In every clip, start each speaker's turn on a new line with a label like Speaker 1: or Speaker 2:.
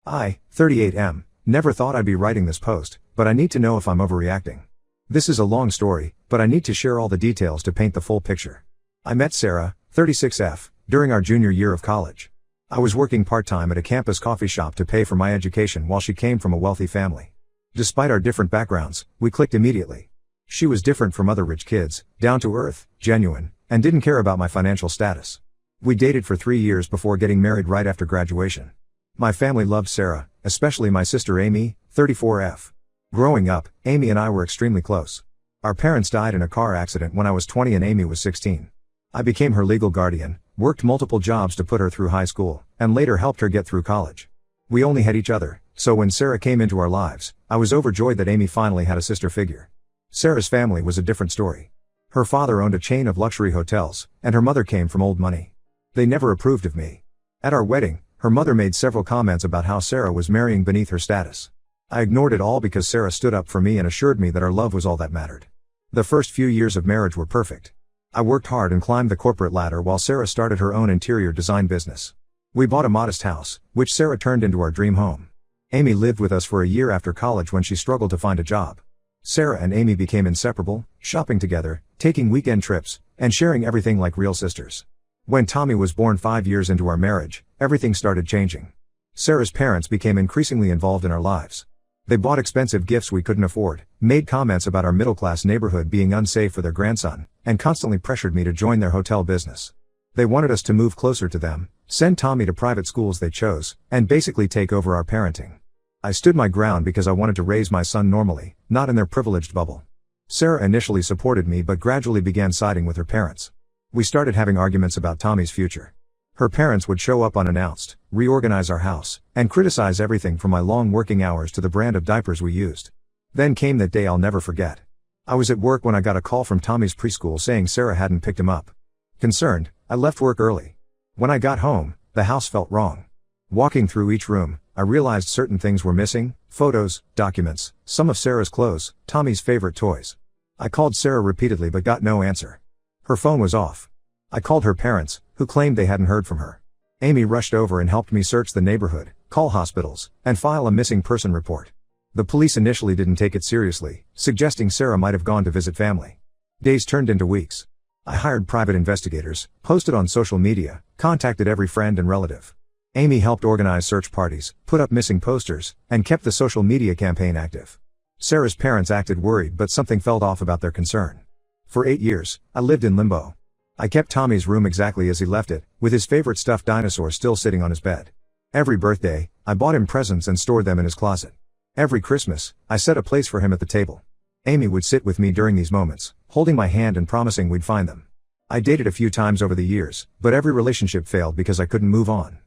Speaker 1: I, 38M, never thought I'd be writing this post, but I need to know if I'm overreacting. This is a long story, but I need to share all the details to paint the full picture. I met Sarah, 36F, during our junior year of college. I was working part-time at a campus coffee shop to pay for my education while she came from a wealthy family. Despite our different backgrounds, we clicked immediately. She was different from other rich kids, down to earth, genuine, and didn't care about my financial status. We dated for 3 years before getting married right after graduation. My family loved Sarah, especially my sister Amy, 34F. Growing up, Amy and I were extremely close. Our parents died in a car accident when I was 20 and Amy was 16. I became her legal guardian, worked multiple jobs to put her through high school, and later helped her get through college. We only had each other, so when Sarah came into our lives, I was overjoyed that Amy finally had a sister figure. Sarah's family was a different story. Her father owned a chain of luxury hotels, and her mother came from old money. They never approved of me. At our wedding, her mother made several comments about how Sarah was marrying beneath her status. I ignored it all because Sarah stood up for me and assured me that our love was all that mattered. The first few years of marriage were perfect. I worked hard and climbed the corporate ladder while Sarah started her own interior design business. We bought a modest house, which Sarah turned into our dream home. Amy lived with us for a year after college when she struggled to find a job. Sarah and Amy became inseparable, shopping together, taking weekend trips, and sharing everything like real sisters. When Tommy was born 5 years into our marriage, everything started changing. Sarah's parents became increasingly involved in our lives. They bought expensive gifts we couldn't afford, made comments about our middle-class neighborhood being unsafe for their grandson, and constantly pressured me to join their hotel business. They wanted us to move closer to them, send Tommy to private schools they chose, and basically take over our parenting. I stood my ground because I wanted to raise my son normally, not in their privileged bubble. Sarah initially supported me but gradually began siding with her parents. We started having arguments about Tommy's future. Her parents would show up unannounced, reorganize our house, and criticize everything from my long working hours to the brand of diapers we used. Then came that day I'll never forget. I was at work when I got a call from Tommy's preschool saying Sarah hadn't picked him up. Concerned, I left work early. When I got home, the house felt wrong. Walking through each room, I realized certain things were missing: photos, documents, some of Sarah's clothes, Tommy's favorite toys. I called Sarah repeatedly but got no answer. Her phone was off. I called her parents, who claimed they hadn't heard from her. Amy rushed over and helped me search the neighborhood, call hospitals, and file a missing person report. The police initially didn't take it seriously, suggesting Sarah might have gone to visit family. Days turned into weeks. I hired private investigators, posted on social media, contacted every friend and relative. Amy helped organize search parties, put up missing posters, and kept the social media campaign active. Sarah's parents acted worried but something felt off about their concern. For 8 years, I lived in limbo. I kept Tommy's room exactly as he left it, with his favorite stuffed dinosaur still sitting on his bed. Every birthday, I bought him presents and stored them in his closet. Every Christmas, I set a place for him at the table. Amy would sit with me during these moments, holding my hand and promising we'd find them. I dated a few times over the years, but every relationship failed because I couldn't move on.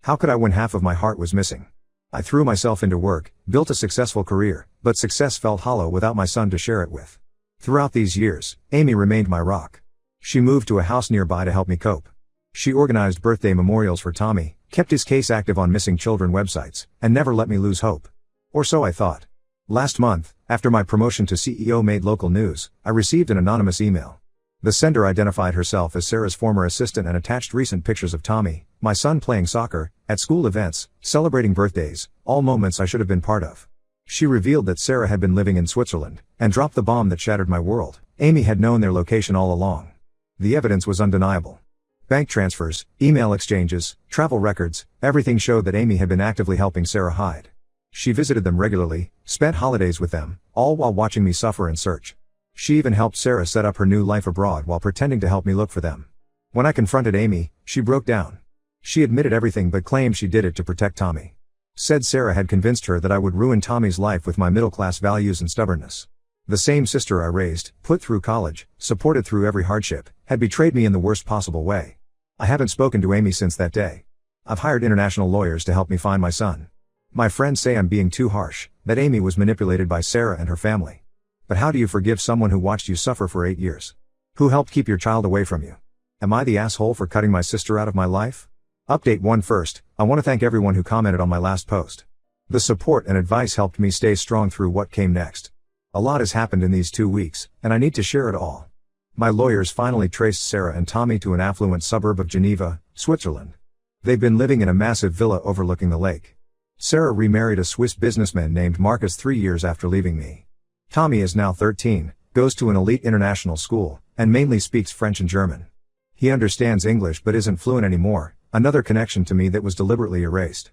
Speaker 1: How could I when half of my heart was missing? I threw myself into work, built a successful career, but success felt hollow without my son to share it with. Throughout these years, Amy remained my rock. She moved to a house nearby to help me cope. She organized birthday memorials for Tommy, kept his case active on missing children websites, and never let me lose hope. Or so I thought. Last month, after my promotion to CEO made local news, I received an anonymous email. The sender identified herself as Sarah's former assistant and attached recent pictures of Tommy, my son playing soccer, at school events, celebrating birthdays, all moments I should have been part of. She revealed that Sarah had been living in Switzerland, and dropped the bomb that shattered my world. Amy had known their location all along. The evidence was undeniable. Bank transfers, email exchanges, travel records, everything showed that Amy had been actively helping Sarah hide. She visited them regularly, spent holidays with them, all while watching me suffer and search. She even helped Sarah set up her new life abroad while pretending to help me look for them. When I confronted Amy, she broke down. She admitted everything but claimed she did it to protect Tommy. Said Sarah had convinced her that I would ruin Tommy's life with my middle-class values and stubbornness. The same sister I raised, put through college, supported through every hardship, had betrayed me in the worst possible way. I haven't spoken to Amy since that day. I've hired international lawyers to help me find my son. My friends say I'm being too harsh, that Amy was manipulated by Sarah and her family. But how do you forgive someone who watched you suffer for 8 years? Who helped keep your child away from you? Am I the asshole for cutting my sister out of my life? Update 1 First, I want to thank everyone who commented on my last post. The support and advice helped me stay strong through what came next. A lot has happened in these 2 weeks, and I need to share it all. My lawyers finally traced Sarah and Tommy to an affluent suburb of Geneva, Switzerland. They've been living in a massive villa overlooking the lake. Sarah remarried a Swiss businessman named Marcus 3 years after leaving me. Tommy is now 13, goes to an elite international school, and mainly speaks French and German. He understands English but isn't fluent anymore, another connection to me that was deliberately erased.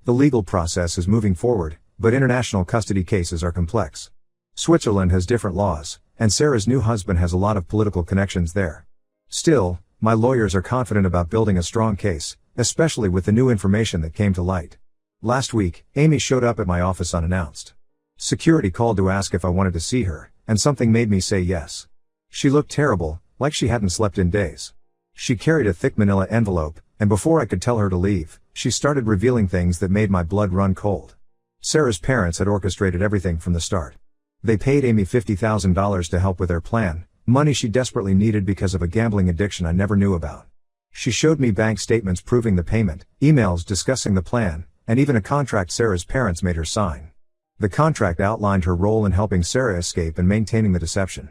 Speaker 1: The legal process is moving forward, but international custody cases are complex. Switzerland has different laws, and Sarah's new husband has a lot of political connections there. Still, my lawyers are confident about building a strong case, especially with the new information that came to light. Last week, Amy showed up at my office unannounced. Security called to ask if I wanted to see her, and something made me say yes. She looked terrible, like she hadn't slept in days. She carried a thick manila envelope, and before I could tell her to leave, she started revealing things that made my blood run cold. Sarah's parents had orchestrated everything from the start. They paid Amy $50,000 to help with their plan, money she desperately needed because of a gambling addiction I never knew about. She showed me bank statements proving the payment, emails discussing the plan, and even a contract Sarah's parents made her sign. The contract outlined her role in helping Sarah escape and maintaining the deception.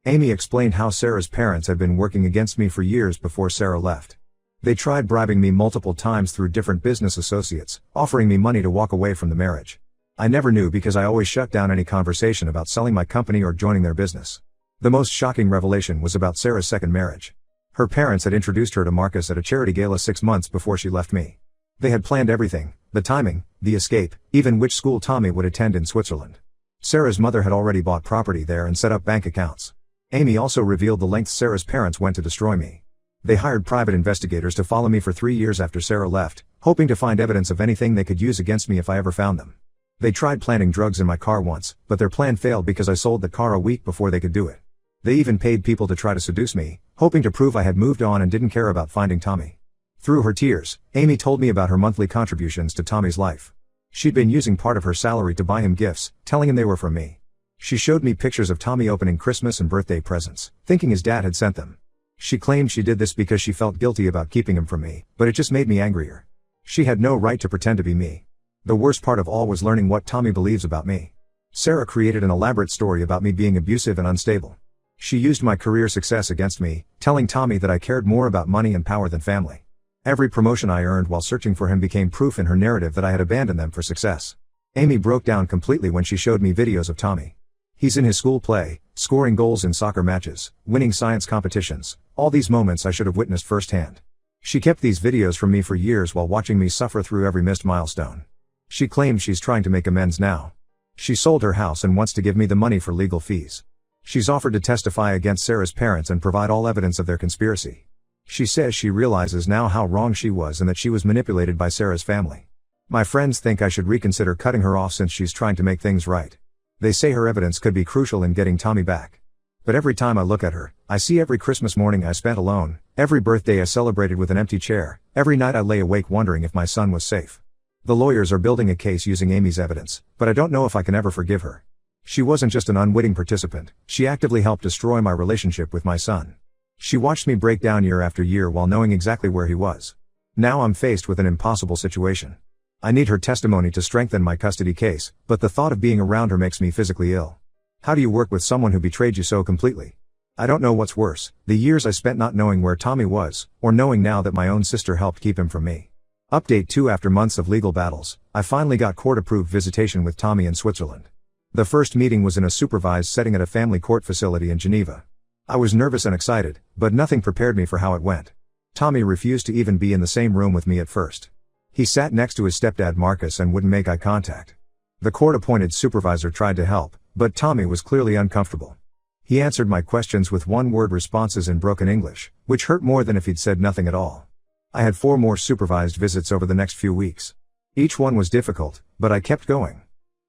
Speaker 1: Amy explained how Sarah's parents had been working against me for years before Sarah left. They tried bribing me multiple times through different business associates, offering me money to walk away from the marriage. I never knew because I always shut down any conversation about selling my company or joining their business. The most shocking revelation was about Sarah's second marriage. Her parents had introduced her to Marcus at a charity gala 6 months before she left me. They had planned everything, the timing, the escape, even which school Tommy would attend in Switzerland. Sarah's mother had already bought property there and set up bank accounts. Amy also revealed the lengths Sarah's parents went to destroy me. They hired private investigators to follow me for 3 years after Sarah left, hoping to find evidence of anything they could use against me if I ever found them. They tried planting drugs in my car once, but their plan failed because I sold the car a week before they could do it. They even paid people to try to seduce me, hoping to prove I had moved on and didn't care about finding Tommy. Through her tears, Amy told me about her monthly contributions to Tommy's life. She'd been using part of her salary to buy him gifts, telling him they were from me. She showed me pictures of Tommy opening Christmas and birthday presents, thinking his dad had sent them. She claimed she did this because she felt guilty about keeping him from me, but it just made me angrier. She had no right to pretend to be me. The worst part of all was learning what Tommy believes about me. Sarah created an elaborate story about me being abusive and unstable. She used my career success against me, telling Tommy that I cared more about money and power than family. Every promotion I earned while searching for him became proof in her narrative that I had abandoned them for success. Amy broke down completely when she showed me videos of Tommy. He's in his school play, scoring goals in soccer matches, winning science competitions, all these moments I should have witnessed firsthand. She kept these videos from me for years while watching me suffer through every missed milestone. She claims she's trying to make amends now. She sold her house and wants to give me the money for legal fees. She's offered to testify against Sarah's parents and provide all evidence of their conspiracy. She says she realizes now how wrong she was and that she was manipulated by Sarah's family. My friends think I should reconsider cutting her off since she's trying to make things right. They say her evidence could be crucial in getting Tommy back. But every time I look at her, I see every Christmas morning I spent alone, every birthday I celebrated with an empty chair, every night I lay awake wondering if my son was safe. The lawyers are building a case using Amy's evidence, but I don't know if I can ever forgive her. She wasn't just an unwitting participant, she actively helped destroy my relationship with my son. She watched me break down year after year while knowing exactly where he was. Now I'm faced with an impossible situation. I need her testimony to strengthen my custody case, but the thought of being around her makes me physically ill. How do you work with someone who betrayed you so completely? I don't know what's worse, the years I spent not knowing where Tommy was, or knowing now that my own sister helped keep him from me. Update 2: After months of legal battles, I finally got court-approved visitation with Tommy in Switzerland. The first meeting was in a supervised setting at a family court facility in Geneva. I was nervous and excited, but nothing prepared me for how it went. Tommy refused to even be in the same room with me at first. He sat next to his stepdad Marcus and wouldn't make eye contact. The court-appointed supervisor tried to help, but Tommy was clearly uncomfortable. He answered my questions with one-word responses in broken English, which hurt more than if he'd said nothing at all. I had 4 more supervised visits over the next few weeks. Each one was difficult, but I kept going.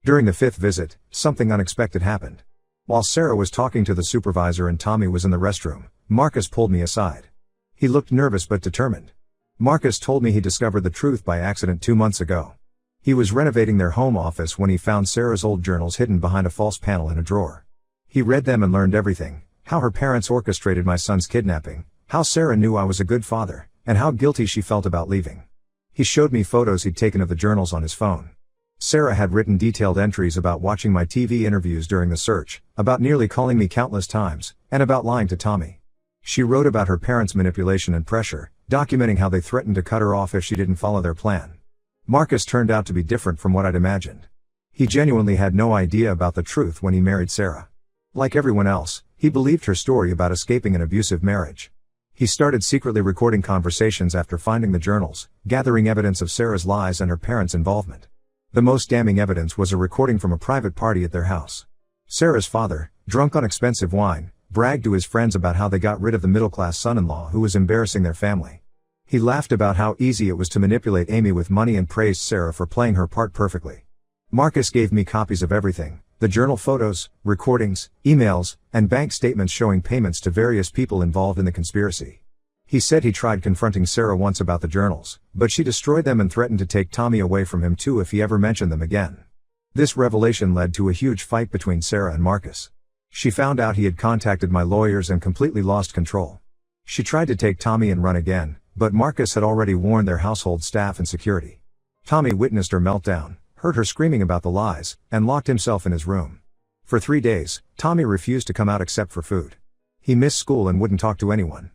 Speaker 1: During the 5th visit, something unexpected happened. While Sarah was talking to the supervisor and Tommy was in the restroom, Marcus pulled me aside. He looked nervous but determined. Marcus told me he discovered the truth by accident 2 months ago. He was renovating their home office when he found Sarah's old journals hidden behind a false panel in a drawer. He read them and learned everything: how her parents orchestrated my son's kidnapping, how Sarah knew I was a good father, and how guilty she felt about leaving. He showed me photos he'd taken of the journals on his phone. Sarah had written detailed entries about watching my TV interviews during the search, about nearly calling me countless times, and about lying to Tommy. She wrote about her parents' manipulation and pressure, documenting how they threatened to cut her off if she didn't follow their plan. Marcus turned out to be different from what I'd imagined. He genuinely had no idea about the truth when he married Sarah. Like everyone else, he believed her story about escaping an abusive marriage. He started secretly recording conversations after finding the journals, gathering evidence of Sarah's lies and her parents' involvement. The most damning evidence was a recording from a private party at their house. Sarah's father, drunk on expensive wine, bragged to his friends about how they got rid of the middle-class son-in-law who was embarrassing their family. He laughed about how easy it was to manipulate Amy with money and praised Sarah for playing her part perfectly. Marcus gave me copies of everything, the journal photos, recordings, emails, and bank statements showing payments to various people involved in the conspiracy. He said he tried confronting Sarah once about the journals, but she destroyed them and threatened to take Tommy away from him too if he ever mentioned them again. This revelation led to a huge fight between Sarah and Marcus. She found out he had contacted my lawyers and completely lost control. She tried to take Tommy and run again, but Marcus had already warned their household staff and security. Tommy witnessed her meltdown, heard her screaming about the lies, and locked himself in his room. For 3 days, Tommy refused to come out except for food. He missed school and wouldn't talk to anyone.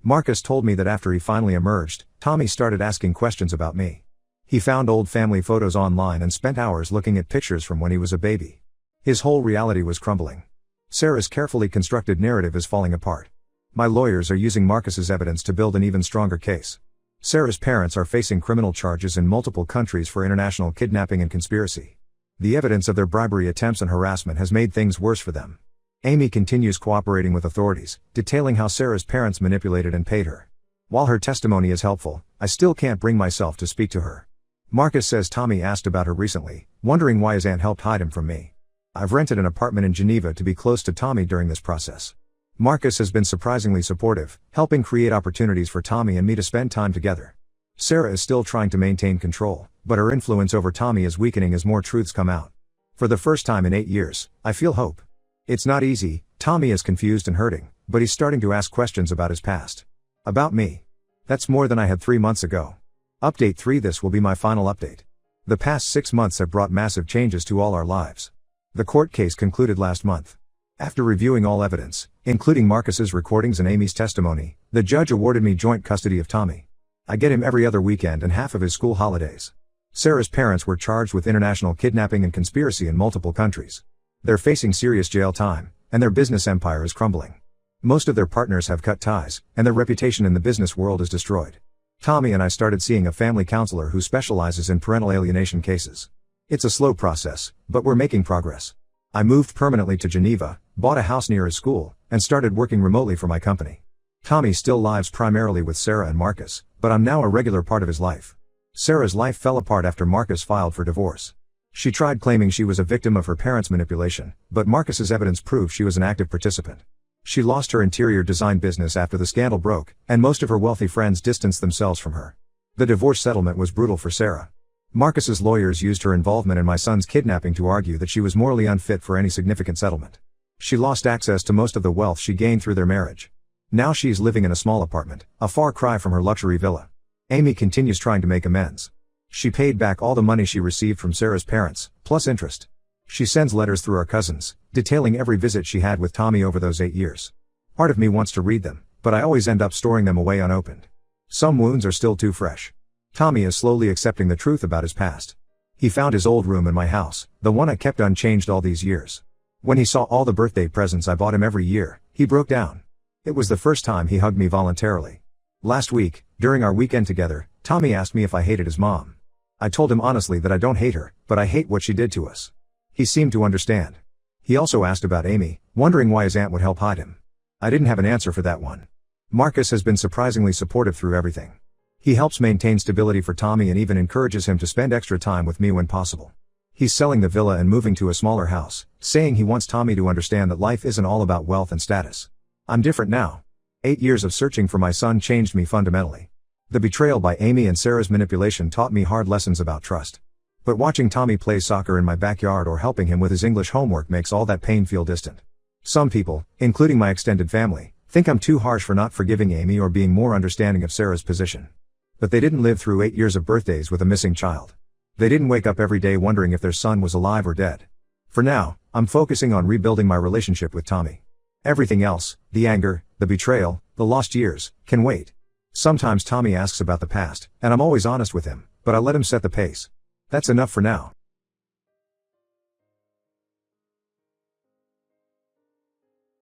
Speaker 1: Marcus told me that after he finally emerged, Tommy started asking questions about me. He found old family photos online and spent hours looking at pictures from when he was a baby. His whole reality was crumbling. Sarah's carefully constructed narrative is falling apart. My lawyers are using Marcus's evidence to build an even stronger case. Sarah's parents are facing criminal charges in multiple countries for international kidnapping and conspiracy. The evidence of their bribery attempts and harassment has made things worse for them. Amy continues cooperating with authorities, detailing how Sarah's parents manipulated and paid her. While her testimony is helpful, I still can't bring myself to speak to her. Marcus says Tommy asked about her recently, wondering why his aunt helped hide him from me. I've rented an apartment in Geneva to be close to Tommy during this process. Marcus has been surprisingly supportive, helping create opportunities for Tommy and me to spend time together. Sarah is still trying to maintain control, but her influence over Tommy is weakening as more truths come out. For the first time in 8 years, I feel hope. It's not easy, Tommy is confused and hurting, but he's starting to ask questions about his past. About me. That's more than I had 3 months ago. Update 3. This will be my final update. The past 6 months have brought massive changes to all our lives. The court case concluded last month. After reviewing all evidence, including Marcus's recordings and Amy's testimony, the judge awarded me joint custody of Tommy. I get him every other weekend and half of his school holidays. Sarah's parents were charged with international kidnapping and conspiracy in multiple countries. They're facing serious jail time, and their business empire is crumbling. Most of their partners have cut ties, and their reputation in the business world is destroyed. Tommy and I started seeing a family counselor who specializes in parental alienation cases. It's a slow process, but we're making progress. I moved permanently to Geneva, bought a house near his school, and started working remotely for my company. Tommy still lives primarily with Sarah and Marcus, but I'm now a regular part of his life. Sarah's life fell apart after Marcus filed for divorce. She tried claiming she was a victim of her parents' manipulation, but Marcus's evidence proved she was an active participant. She lost her interior design business after the scandal broke, and most of her wealthy friends distanced themselves from her. The divorce settlement was brutal for Sarah. Marcus's lawyers used her involvement in my son's kidnapping to argue that she was morally unfit for any significant settlement. She lost access to most of the wealth she gained through their marriage. Now she's living in a small apartment, a far cry from her luxury villa. Amy continues trying to make amends. She paid back all the money she received from Sarah's parents, plus interest. She sends letters through our cousins, detailing every visit she had with Tommy over those 8 years. Part of me wants to read them, but I always end up storing them away unopened. Some wounds are still too fresh. Tommy is slowly accepting the truth about his past. He found his old room in my house, the one I kept unchanged all these years. When he saw all the birthday presents I bought him every year, he broke down. It was the first time he hugged me voluntarily. Last week, during our weekend together, Tommy asked me if I hated his mom. I told him honestly that I don't hate her, but I hate what she did to us. He seemed to understand. He also asked about Amy, wondering why his aunt would help hide him. I didn't have an answer for that one. Marcus has been surprisingly supportive through everything. He helps maintain stability for Tommy and even encourages him to spend extra time with me when possible. He's selling the villa and moving to a smaller house, saying he wants Tommy to understand that life isn't all about wealth and status. I'm different now. 8 years of searching for my son changed me fundamentally. The betrayal by Amy and Sarah's manipulation taught me hard lessons about trust. But watching Tommy play soccer in my backyard or helping him with his English homework makes all that pain feel distant. Some people, including my extended family, think I'm too harsh for not forgiving Amy or being more understanding of Sarah's position. But they didn't live through 8 years of birthdays with a missing child. They didn't wake up every day wondering if their son was alive or dead. For now, I'm focusing on rebuilding my relationship with Tommy. Everything else, the anger, the betrayal, the lost years, can wait. Sometimes Tommy asks about the past, and I'm always honest with him, but I let him set the pace. That's enough for now.